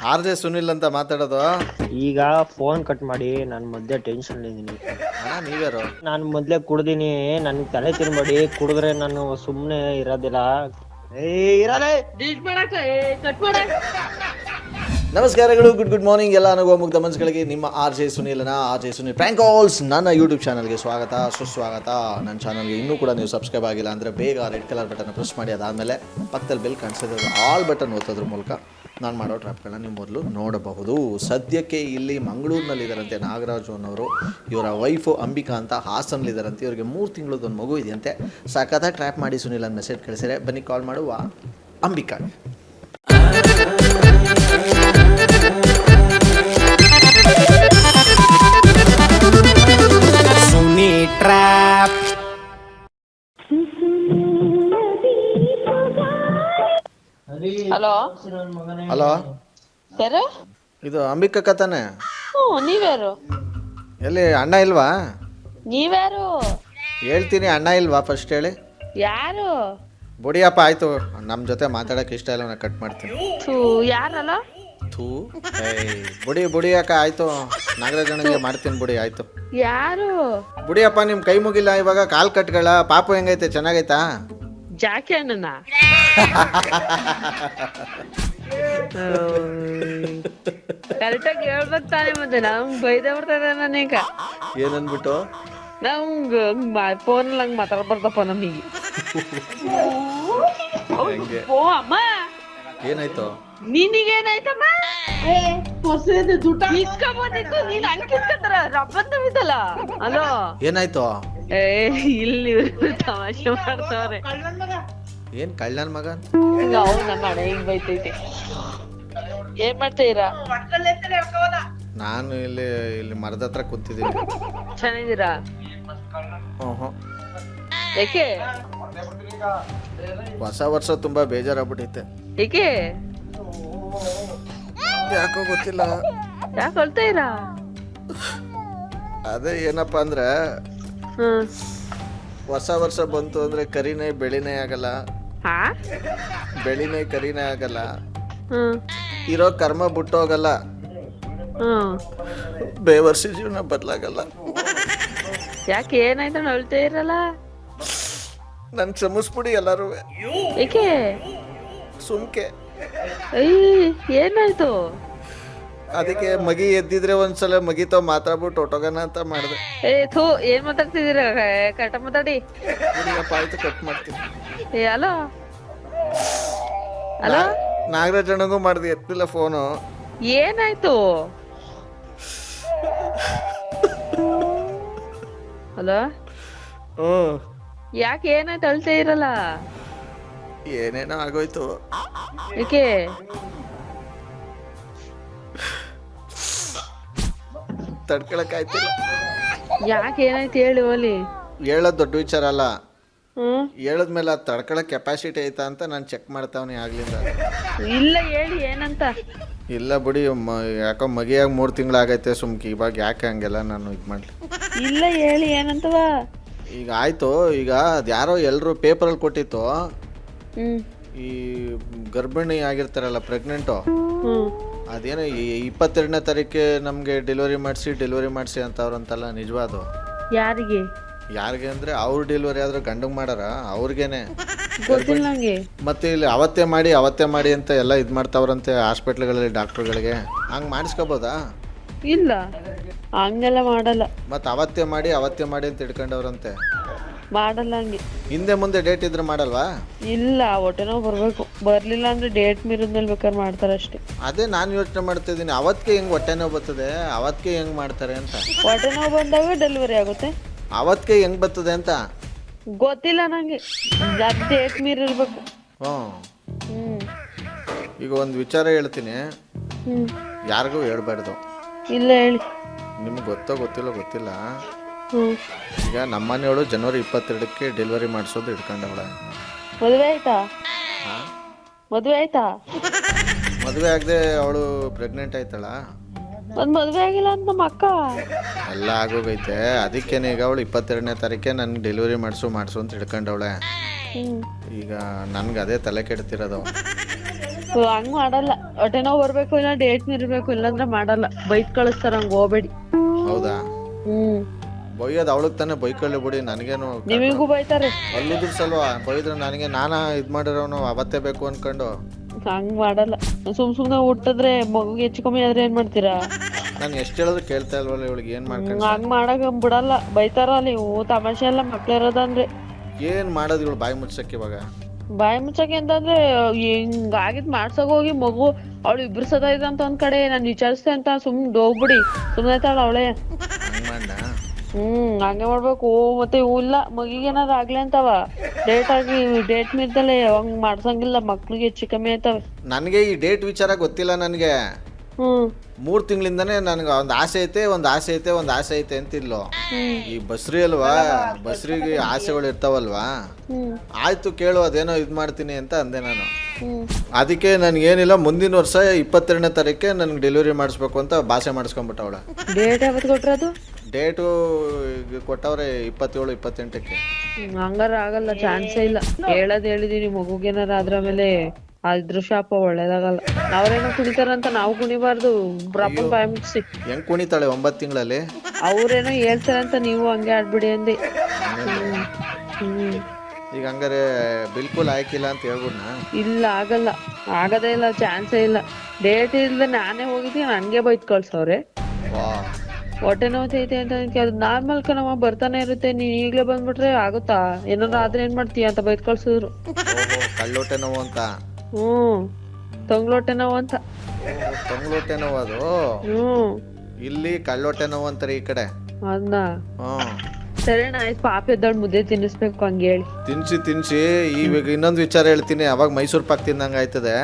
R J Sunil ಅಂತ ಮಾತಾಡೋದು. ಈಗ ಫೋನ್ ಕಟ್ ಮಾಡಿ ನಾನು ಮಧ್ಯೆ ಟೆನ್ಷನ್ ಇದ್ದೀನಿ. ಅಣ್ಣ ನೀವ್ಯಾರು? ನಾನು ಮೊದ್ಲೇ ಕುಡ್ದೀನಿ, ನನ್ ತಲೆ ತಿನ್ಬೇಡಿ. ಕುಡಿದ್ರೆ ನಾನು ಸುಮ್ನೆ ಇರೋದಿಲ್ಲ. ಇರಲೇ ನಮಸ್ಕಾರಗಳು, ಗುಡ್ ಮಾರ್ನಿಂಗ್ ಎಲ್ಲ ನನಗೂ ಮುಗ್ಧ ಮನಸ್ಸುಗಳಿಗೆ. ನಿಮ್ಮ ಆರ್ ಜೆ ಸುನಿಲ್ನ R J Sunil prank calls ನನ್ನ ಯೂಟ್ಯೂಬ್ ಚಾನಲ್ಗೆ ಸ್ವಾಗತ, ಸುಸ್ವಾಗತ. ನನ್ನ ಚಾನಲ್ಗೆ ಇನ್ನೂ ಕೂಡ ನೀವು ಸಬ್ಸ್ಕ್ರೈಬ್ ಆಗಿಲ್ಲ ಅಂದರೆ ಬೇಗ ರೆಡ್ ಕಲರ್ ಬಟನ್ ಪ್ರೆಸ್ ಮಾಡಿ. ಅದಾದಮೇಲೆ ಪಕ್ಕದಲ್ಲಿ ಬೆಲ್ ಕಾಣಿಸಿದ್ರೆ ಆಲ್ ಬಟನ್ ಒತ್ತೋದ್ರ ಮೂಲಕ ನಾನು ಮಾಡೋ ಟ್ರ್ಯಾಪ್ಗಳನ್ನ ನೀವು ಮೊದಲು ನೋಡಬಹುದು. ಸದ್ಯಕ್ಕೆ ಇಲ್ಲಿ ಮಂಗಳೂರಿನಲ್ಲಿದ್ದಾರಂತೆ ನಾಗರಾಜು ಅನ್ನೋರು. ಇವರ ವೈಫು ಅಂಬಿಕಾ ಅಂತ ಹಾಸನಲ್ಲಿದ್ದಾರಂತೆ. ಇವರಿಗೆ 3 ತಿಂಗಳದೊಂದು ಮಗು ಇದೆಯಂತೆ. ಸಖತ್ತಾಗಿ ಟ್ರ್ಯಾಪ್ ಮಾಡಿ ಸುನಿಲ್ ಅಂತ ಮೆಸೇಜ್ ಕಳಿಸಿದರೆ ಬನ್ನಿ ಕಾಲ್ ಮಾಡುವ Ambika. Suni trap. Hello hello, ಯಾರು? ಇದು ಅಂಬಿಕಾ ಕತಾನೆ? ನೀವ್ಯಾರು? ಎಲ್ಲಿ ಅಣ್ಣ ಇಲ್ವಾ? ನೀವ್ಯಾರು? ಹೇಳ್ತೀನಿ, ಅಣ್ಣ ಇಲ್ವಾ ಫಸ್ಟ್ ಹೇಳಿ. ಯಾರು? ಬುಡಿಯಪ್ಪ. ಆಯಿತು, ನಮ್ಮ ಜೊತೆ ಮಾತಾಡೋಕೆ ಇಷ್ಟ ಇಲ್ಲ, ನಾನು ಕಟ್ ಮಾಡ್ತೀನಿ. ಯಾರಲ್ಲ? ಥೂ ಬುಡಿ ಅಕ್ಕ. ಆಯಿತು, ನಾಗರಾಜಣ್ಣಗೆ ಮಾಡ್ತೀನಿ ಬುಡಿ. ಆಯಿತು. ಯಾರು? ಬುಡಿಯಪ್ಪ, ನಿಮ್ಮ ಕೈ ಮುಗಿಲ್ಲ ಇವಾಗ. ಕಾಲು ಕಟ್ಗಳ. ಪಾಪು ಹೆಂಗೈತೆ? ಚೆನ್ನಾಗೈತಾ? ಜಾಕಿ ಅಣ್ಣನ ಕರೆಕ್ಟಾಗಿ ಹೇಳ್ಬೇಕು ತಾನೇ. ಮತ್ತೆ ನಮ್ಗ್ ಬೈದ ಬರ್ತದ ನನಗ. ಏನನ್ಬಿಟ್ಟು? ನಮ್ಗ ಫೋನ್ ಹಂಗ್ ಮಾತಾಡ್ಬಾರ್ದಪ್ಪ ನಮಗೆ. ಹೆಂಗೆ? ಓ ಅಮ್ಮ, ಏನಾಯ್ತು? ನಿನಗೇನಾಯ್ತಮ್ಮ? ಇಸ್ಕೊಂಬಂದಿತ್ತು ನೀನ್ ಹಂಗ್ ಕಿಸ್ಕೊಂತಾರ ರಬ್ಬಂತ ಬಿದ್ದಲ್ಲ. ಅಲೋ, ಏನಾಯ್ತು? ಇಲ್ಲಿ ತಮಾಷೆ ಮಾಡ್ತವ್ರೆ. ಏನ್ ಕಳ್ಳನ್ ಮಗ? ಅವ್ ನಮ್ಮ ಹಣೆ ಹಿಂಗ್ ಬೈತೈತೆ. ಏನ್ ಮಾಡ್ತೀರಾ? ನಾನು ಇಲ್ಲಿ ಮರದ ಹತ್ರ ಕೂತಿದ್ದೀನಿ. ಚೆನ್ನಾಗಿದ್ದೀರಾ? ಏಕೆ ಹೊಸ ವರ್ಷ ತುಂಬಾ ಬೇಜಾರಾಗ್ಬಿಟ್ಟೈತೆ. ಏಕೆ? ಯಾಕೋ ಗೊತ್ತಿಲ್ಲ. ಯಾಕೆ ಅಳ್ತಾ ಇರಾ? ಅದೇ ಏನಪ್ಪಾ ಅಂದ್ರೆ, ಹೊಸ ವರ್ಷ ಬಂತು ಅಂದ್ರೆ ಕರಿನೇ ಬೆಳಿನೇ ಆಗಲ್ಲ, ಬೆಳಿನೇ ಕರಿನೇ ಆಗಲ್ಲ, ಇರೋ ಕರ್ಮ ಬಿಟ್ಟೋಗಲ್ಲ, ಬೇವರ್ಸಿ ಜೀವನ ಬದಲಾಗಲ್ಲ. ಯಾಕೆ ಏನಾಯ್ತು ಅಳ್ತಾ ಇರಲ್ಲ? ನನ್ ಕ್ಷಮಿಸ್ಬಿಡಿ ಎಲ್ಲರೂ. ಏಕೆ? ಸುಮ್ಕೆ ಏನಾಯ್ತು? ಅದಕ್ಕೆ ಮಗಿ ಎದ್ದಿದ್ರೆ ಒಂದ್ಸಲ ಮಗಿతో ಮಾತಾಡ್ಬಿಟ್ಟು ಹೊಟ್ಟೋಗಣ ಅಂತ ಮಾಡಿದೆ. ಥೂ, ಏನ್ ಮಾತಾಡ್ತಿದ್ದೀರ? ಕರೆಕ್ಟ್ ಮಾತಾಡಿ. ಆಯ್ತು, ಕಟ್ ಮಾಡ್ತೀನಿ. ಹಲೋ ಹಲೋ, ನಾಗರಾಜಣ್ಣಗೂ ಮಾಡಿದೆ, ಎತ್ತಿಲ್ಲ ಫೋನು. ಏನಾಯ್ತು? ಹಲೋ, ಯಾಕೆ ಏನಾಯ್ತು ಅಳ್ತಾ ಇರಲ್ಲ? ಏನೇನೋ ಆಗೋಯ್ತು. ಏಕೆ? ತಡ್ಕೊಳಕ್ ಆಯ್ತಿಲ್ಲ. ಯಾಕೆ ಏನಾಯ್ತು ಹೇಳಿ ಓಲಿ. ಹೇಳೋದ್ ದೊಡ್ಡ ವಿಚಾರ ಅಲ್ಲ, ಹೇಳದ್ಮೇಲೆ ಅದು ತಡ್ಕೊಳಕ್ ಕೆಪಾಸಿಟಿ ಐತಾ ಅಂತ ನಾನು ಚೆಕ್ ಮಾಡ್ತಾವನಿ ಆಗ್ಲಿಂದ. ಇಲ್ಲ, ಹೇಳಿ ಏನಂತ. ಇಲ್ಲ ಬಿಡಿ, ಯಾಕೋ ಮಗಿಯಾಗಿ 3 ತಿಂಗಳಾಗೈತೆ. ಸುಮ್ಕಿ ಇವಾಗ ಯಾಕೆ ಹಂಗೆಲ್ಲ ನಾನು ಇದು ಮಾಡ್ಲಿ. ಇಲ್ಲ, ಹೇಳಿ ಏನಂತವ. ಈಗ ಆಯ್ತು, ಈಗ ಅದ್ಯಾರೋ ಎಲ್ಲರೂ ಪೇಪರಲ್ಲಿ ಕೊಟ್ಟಿತ್ತು. ಈ ಗರ್ಭಿಣಿ ಆಗಿರ್ತಾರಲ್ಲ, ಪ್ರೆಗ್ನೆಂಟು, ಅದೇನೋ 22ನೇ ತಾರೀಕೆ ನಮಗೆ ಡೆಲಿವರಿ ಮಾಡಿಸಿ ಅಂತ ಅವ್ರಂತಲ್ಲ, ನಿಜವಾದು? ಯಾರಿಗೆ ಅಂದ್ರೆ ಅವ್ರು ಡೆಲಿವರಿ ಆದ್ರೆ ಗಂಡಂಗೆ ಮಾಡಾರ ಅವ್ರಿಗೇನೆ ಗೊತ್ತಿಲ್ಲ ನಂಗೆ. ಮತ್ತೆ ಇಲ್ಲಿ ಅವತ್ತೇ ಮಾಡಿ ಅಂತ ಎಲ್ಲ ಇದು ಮಾಡ್ತಾವ್ರಂತೆ ಹಾಸ್ಪಿಟ್ಲ್ಗಳಲ್ಲಿ, ಡಾಕ್ಟ್ರುಗಳಿಗೆ. ಹಂಗೆ ಮಾಡಿಸ್ಕೋಬೋದಾ? ಇಲ್ಲ, ಹಂಗೆಲ್ಲ ಮಾಡಲ್ಲ. ಮತ್ತೆ ಅವತ್ತೇ ಮಾಡಿ ಅಂತ ಇಟ್ಕೊಂಡವ್ರಂತೆ. ಮಾಡಲ್ಲ ಹಂಗೆ. ಹಿಂದೆ ಮುಂದೆ ಡೇಟ್ ಇದ್ರೆ ಮಾಡಲ್ವಾ? ಇಲ್ಲ, ಹೊಟ್ಟೆ ನೋವು ಬರ್ಬೇಕು. ಬರ್ಲಿಲ್ಲ ಅಂದ್ರೆ ಡೇಟ್ ಮೀರಿದ್ಮೇಲೆ ಬೇಕಾದ್ರೆ ಮಾಡ್ತಾರೆ ಅಷ್ಟೇ. ಅದೇ ನಾನು ಯೋಚನೆ ಮಾಡ್ತಾ ಇದ್ದೀನಿ, ಅವತ್ತಿಗೆ ಹೆಂಗ್ ಹೊಟ್ಟೆ ನೋವು ಬರ್ತದೆ, ಅವತ್ತಿಗೆ ಹೆಂಗ್ ಮಾಡ್ತಾರೆ ಅಂತ. ಹೊಟ್ಟೆ ನೋವು ಬಂದಾಗ ಡೆಲಿವರಿ ಆಗುತ್ತೆ. ಅವತ್ತಿಗೆ ಹೆಂಗ್ ಬರ್ತದೆ ಅಂತ ಗೊತ್ತಿಲ್ಲ ನಂಗೆ. ಡೇಟ್ ಮೀರಿರ್ಬೇಕು. ಈಗ ಒಂದು ವಿಚಾರ ಹೇಳ್ತೀನಿ, ಯಾರಿಗೂ ಹೇಳ್ಬಾರ್ದು. ಇಲ್ಲ, ಹೇಳಿ. ನಿಮ್ಗೆ ಗೊತ್ತಿಲ್ಲ. ಈಗ ನಮ್ಮನೆಯವಳು ಜನವರಿ 22ಕ್ಕೆ ಡೆಲಿವರಿ ಮಾಡಿಸೋದು ಇಟ್ಕೊಂಡವಳೆ. ಮದುವೆ ಆಯ್ತಾ? ಮದುವೆ ಆಗದೆ ಅವಳು ಪ್ರೆಗ್ನೆಂಟ್ ಆಯ್ತಳ. ಮದುವೆ ಆಗಿಲ್ಲ ಅಂತ ನಮ್ಮ ಅಕ್ಕ. ಎಲ್ಲ ಆಗೋಗೈತೆ. ಅದಕ್ಕೇನೆ ಈಗ ಅವಳು 22ನೇ ತಾರೀಕೆ ನನ್ಗೆ ಡೆಲಿವರಿ ಮಾಡಿಸು ಅಂತ ಹಿಡ್ಕೊಂಡವಳೆ. ಈಗ ನನ್ಗೆ ಅದೇ ತಲೆ ಕೆಡ್ತಿರೋದು. ಹಂಗ್ ಮಾಡಲ್ಲ. ಹೊಟ್ಟೆ ನೋವು ಬರ್ಬೇಕು ಇಲ್ಲ ಡೇಟ್ ಇರ್ಬೇಕು, ಇಲ್ಲಾಂದ್ರೆ ಮಾಡಲ್ಲ. ಬೈಕ್ ಕಳಿಸ್ತಾರ, ಹಂಗ ಹೋಗ್ಬೇಡಿ. ಹೌದಾ? ಬೈಯೋದು ಅವಳಗ್ ತಾನೇ, ಬೈಕೊಳ್ಳಿ ಬಿಡಿ, ನನಗೇನು. ನಿಮಿಗೂ ಬೈತಾರೆ. ಅಲ್ಲುದ್ರ ಸಲ್ವಾ ಬೈದ್ರೆ ನನಗೆ ನಾನಾ ಇದ್ ಮಾಡಿರೋನು ಅವತ್ತೇ ಬೇಕು ಅನ್ಕೊಂಡು. ಹಂಗ್ ಮಾಡಲ್ಲ. ಸುಮ್ನೆ ಹುಟ್ಟಿದ್ರೆ ಮಗುಗೆ ಹೆಚ್ಚು ಕಮ್ಮಿ ಆದ್ರೆ ಏನ್ ಮಾಡ್ತೀರಾ? ನಾನು ಎಷ್ಟು ಹೇಳಿದ್ರು ಕೇಳ್ತಾ ಇಲ್ವಲ್ಲ ಇವಳಿಗೆ, ಏನ್ ಮಾಡ್ಕೊಂಡು. ಹಂಗ್ ಮಾಡಕ್ ಬಿಡಲ್ಲ, ಬೈತಾರ. ನೀವು ತಮಾಷೆ ಎಲ್ಲ ಮಕ್ಳಿರೋದಂದ್ರೆ ಏನ್ ಮಾಡೋದು ಇವಳು ಬಾಯಿ ಮುಚ್ಚಕ್ಕೆ ಇವಾಗ? ಬಾಯಿ ಮುಚ್ಚಕ್ಕೆ ಅಂತಂದ್ರೆ ಹಿಂಗಾಗಿದ್ ಮಾಡ್ಸಕ್ ಹೋಗಿ ಮಗು ಅವಳು ಇಬ್ರು ಇದೆ ಅಂತ ಒಂದ್ ಕಡೆ ನಾನ್ ವಿಚಾರಿಸ್ತೆ ಅಂತ ಹೋಗ್ಬಿಡಿ, ಸುಮ್ನೆ ತಾಳ ಅವಳೆ. ಹಂಗೆ ಮಾಡ್ಬೇಕು. ಮತ್ತೆ ಇವು ಇಲ್ಲ, ಮಗಿಗೆ ಏನಾದ್ರು ಆಗ್ಲಿ ಅಂತವ ಡೇಟ್ ಮೀರ್ದಲೆ ಹಂಗ್ ಮಾಡ್ಸಂಗಿಲ್ಲ, ಮಕ್ಳಿಗೆ ಹೆಚ್ಚು ಕಮ್ಮಿ ಆಯ್ತವೆ. ನನಗೆ ಈ ಡೇಟ್ ವಿಚಾರ ಗೊತ್ತಿಲ್ಲ ನನಗೆ. 3 ತಿಂಗಳಿಂದಾನೇ ನನಗೆ ಒಂದು ಆಸೆ ಐತೆ ಅಂತಿದ್ಲು. ಈ ಬಸ್ರಿ ಅಲ್ವಾ, ಬಸ್ರಿಗೆ ಆಸೆಗಳು ಇರ್ತಾವಲ್ವಾ. ಆಯ್ತು ಕೇಳು, ಅದೇನೋ ಇದ್ ಮಾಡ್ತೀನಿ ಅಂತ ಅಂದೆ ನಾನು. ಅದಕ್ಕೆ ನನ್ಗೇನಿಲ್ಲ, ಮುಂದಿನ ವರ್ಷ 22ನೇ ತಾರೀಕೆ ನನ್ಗೆ ಡೆಲಿವರಿ ಮಾಡಿಸ್ಬೇಕು ಅಂತ ಭಾಷೆ ಮಾಡಿಸ್ಕೊಂಡ್ಬಿಟ್ಟವಳ. ಡೇಟ್ ಯಾವತ್ತು ಕೊಟ್ರದು? ಡೇಟು ಕೊಟ್ಟವ್ರೆ 27, 28ಕ್ಕೆ. ಹಂಗಾರ ಆಗಲ್ಲ, ಚಾನ್ಸೇ ಇಲ್ಲ. ಹೇಳಿದೀನಿ ಮಗುಗೇನಾರ ಅದ್ರ ಮೇಲೆ ಅದ್ರ ಶಾಪ ಒಳ್ಳೇದಾಗಲ್ಲ. ಅವ್ರೇನೋ ಕುಣಿತಾರಂತ ನಾವು ಕುಣಿಬಾರ್ದು. ಬ್ರಾಪನ್ ಬಾಯ್ ಮುಗಿಸಿ. ಹೆಂಗ್ ಕುಣಿತಾಳೆ 9 ತಿಂಗಳಲ್ಲಿ? ಅವ್ರೇನೋ ಹೇಳ್ತಾರಂತ ನೀವು ಹಂಗೆ ಆಡ್ಬಿಡಿ ಅಂದೆ. ಈಗ ಹಂಗಾರೆ ಬಿಲ್ಕುಲ್ ಆಯ್ಕಿಲ್ಲ ಅಂತ ಹೇಳ್ಬಿಡ್ನಾ? ಇಲ್ಲ, ಆಗಲ್ಲ, ಆಗದೇ ಇಲ್ಲ, ಚಾನ್ಸೇ ಇಲ್ಲ. ಡೇಟ್ ಇಲ್ದೆ ನಾನೇ ಹೋಗಿದ್ದೀನಿ, ನನ್ಗೆ ಬೈತ್ ಕಳ್ಸವ್ರೆ. ಹೊಟ್ಟೆ ನೋವೈತೆ ಅಂತ ನಾರ್ಮಲ್ ಕಣವ, ಬರ್ತಾನೆ ಇರುತ್ತೆ. ನೀನ್ ಈಗ್ಲೇ ಬಂದ್ಬಿಟ್ರೆ ಆಗುತ್ತಾ? ಏನಾರ ಆದ್ರೆ ಏನ್ ಮಾಡ್ತೀಯ ಅಂತ ಬೈತ್ ಕಳ್ಸಿದ್ರು. ಕಳ್ಳೊಟ್ಟೆ ನೋವು ಅಂತ? ತೊಂಗ್ಲೊಟ್ಟೆ ನೋವು ಅಂತ. ತೊಂಗ್ಲೊಟ್ಟೆ ನೋವು ಅದು? ಇಲ್ಲಿ ಕಳ್ಳೊಟ್ಟೆ ನೋವು ಅಂತಾರೆ ಈ ಕಡೆ. ಅದನ್ನ ಸರಿ, ಆಯ್ತು. ಪಾಪ ಎದ್ದಾಳ್, ಮುದ್ದೆ ತಿನ್ನಿಸ್ಬೇಕು ಹಂಗೆ ಹೇಳಿ. ತಿನ್ಸಿ. ಇವಾಗ ಇನ್ನೊಂದು ವಿಚಾರ ಹೇಳ್ತೀನಿ. ಅವಾಗ ಮೈಸೂರು ಪಾಕ್ ತಿಂದಂಗ ಆಯ್ತದೆ.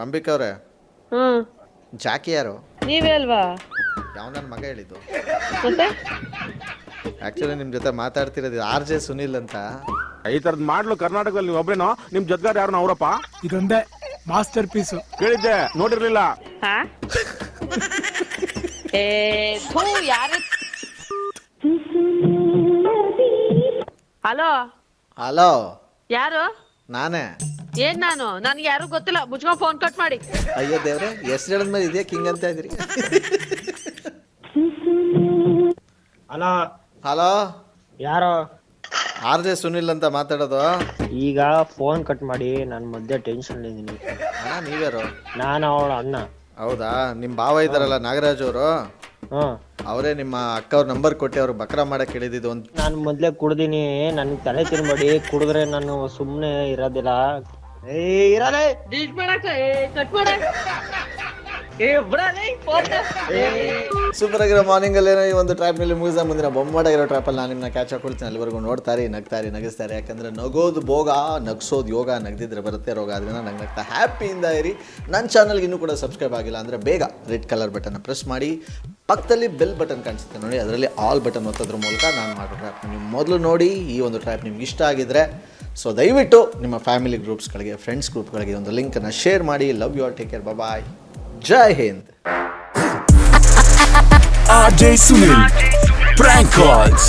ಅಂಬಿಕಾ ಅವ್ರೆ, ಜಾಕಿ ಯಾರು? ನೀವೇ ಅಲ್ವಾ? ಯಾವ ನನ್ನ ಮಗ ಹೇಳಿದ್ದು? ಮತ್ತೆ ಆಕ್ಚುಲಿ ನಿಮ್ ಜೊತೆ ಮಾತಾಡ್ತಿರೋದು RJ ಸುನಿಲ್ ಅಂತ. ಈ ತರದ್ ಮಾಡ್ಲು ಕರ್ನಾಟಕದಲ್ಲಿ ನೀವು ಒಬ್ರೇನೋ? ನಿಮ್ ಜೊತೆಗಾರ ಯಾರು? ಅವರಪ್ಪ ಇದೊಂದೇ ಮಾಸ್ಟರ್ ಪೀಸ್. ಕೇಳಿದ್ದೆ, ನೋಡಿರ್ಲಿಲ್ಲ. ಹಲೋ, ಯಾರು? ನಾನೇ. ಏನ್ ನಾನು? ನನ್ಗೆ ಯಾರು ಗೊತ್ತಿಲ್ಲ, ಮುಚ್ಕೊಂಡ್ ಫೋನ್ ಕಟ್ ಮಾಡಿ. ಅಯ್ಯೋ ದೇವ್ರೆ, ಹೆಸರು ಹೇಳಿದ್ಮೇಲೆ ಇದೆಯಾ ಕಿಂಗ್ ಅಂತ ಇದ್ರಿ? ಹಲೋ, ಯಾರೋ? RJ ಸುನಿಲ್ ಅಂತ ಮಾತಾಡೋದು. ಈಗ ಫೋನ್ ಕಟ್ ಮಾಡಿ, ನಾನು ಮಧ್ಯೆ ಟೆನ್ಷನ್ ಇದ್ದೀನಿ. ಅಣ್ಣ ನೀವ್ಯಾರು? ನಾನು ಅವಳ ಅಣ್ಣ. ಹೌದಾ? ನಿಮ್ ಭಾವ ಇದಾರಲ್ಲ ನಾಗರಾಜ್ ಅವರು, ಅವರೇ ನಿಮ್ಮ ಅಕ್ಕವ್ರ ನಂಬರ್ ಕೊಟ್ಟು ಅವ್ರು ಬಕ್ರಾ ಮಾಡಕ್ ಹೇಳಿದ್ದು. ನಾನು ಮೊದ್ಲೇ ಕುಡ್ದೀನಿ, ನನ್ ತಲೆ ತಿನ್ಬೇಡಿ. ಕುಡಿದ್ರೆ ನಾನು ಸುಮ್ನೆ ಇರೋದಿಲ್ಲ. ಸೂಪರ್ ಆಗಿರೋ ಮಾರ್ನಿಂಗ್ ಅಲ್ಲಿ ಈ ಒಂದು ಟ್ರ್ಯಾಪ್ ನಲ್ಲಿ ಮುಗಿದ ಮುಂದಿನ ಬೊಂಬಾಟಾಗಿರೋ ಟ್ರ್ಯಾಪ್ ಅಲ್ಲಿ ನಾನು ನಿಮ್ಮನ್ನ ಕ್ಯಾಚ್ ಹಾಕೊಳ್ತೀನಿ. ಅಲ್ಲಿವರೆಗೂ ನೋಡ್ತಾರೆ, ನಗಿಸ್ತಾರೆ. ಯಾಕಂದ್ರೆ ನಗೋದು ಭೋಗ, ನಗ್ಸೋದು ಯೋಗ, ನಗ್ದಿದ್ರೆ ಬರುತ್ತೆ ರೋಗ. ಅದರಿಂದ ನಗ್ತಾ ಹ್ಯಾಪಿಯಿಂದ ಇರಿ. ನನ್ನ ಚಾನಲ್ಗೆ ಇನ್ನೂ ಕೂಡ ಸಬ್ಸ್ಕ್ರೈಬ್ ಆಗಿಲ್ಲ ಅಂದರೆ ಬೇಗ ರೆಡ್ ಕಲರ್ ಬಟನ್ ಪ್ರೆಸ್ ಮಾಡಿ, ಪಕ್ಕದಲ್ಲಿ ಬೆಲ್ ಬಟನ್ ಕಾಣಿಸುತ್ತೆ ನೋಡಿ, ಅದರಲ್ಲಿ ಆಲ್ ಬಟನ್ ಒತ್ತೋದ್ರ ಮೂಲಕ ನಾನು ಮಾಡೋ ಟ್ರ್ಯಾಪ್ ನೀವು ಮೊದಲು ನೋಡಿ. ಈ ಒಂದು ಟ್ರ್ಯಾಪ್ ನಿಮ್ಗೆ ಇಷ್ಟ ಆಗಿದ್ರೆ ಸೊ ದಯವಿಟ್ಟು ನಿಮ್ಮ ಫ್ಯಾಮಿಲಿ ಗ್ರೂಪ್ಸ್ಗಳಿಗೆ, ಫ್ರೆಂಡ್ಸ್ ಗ್ರೂಪ್ಗಳಿಗೆ ಒಂದು ಲಿಂಕನ್ನು ಶೇರ್ ಮಾಡಿ. Love you all, take care, bye, Jai Hind. RJ Sunil, Prank Calls.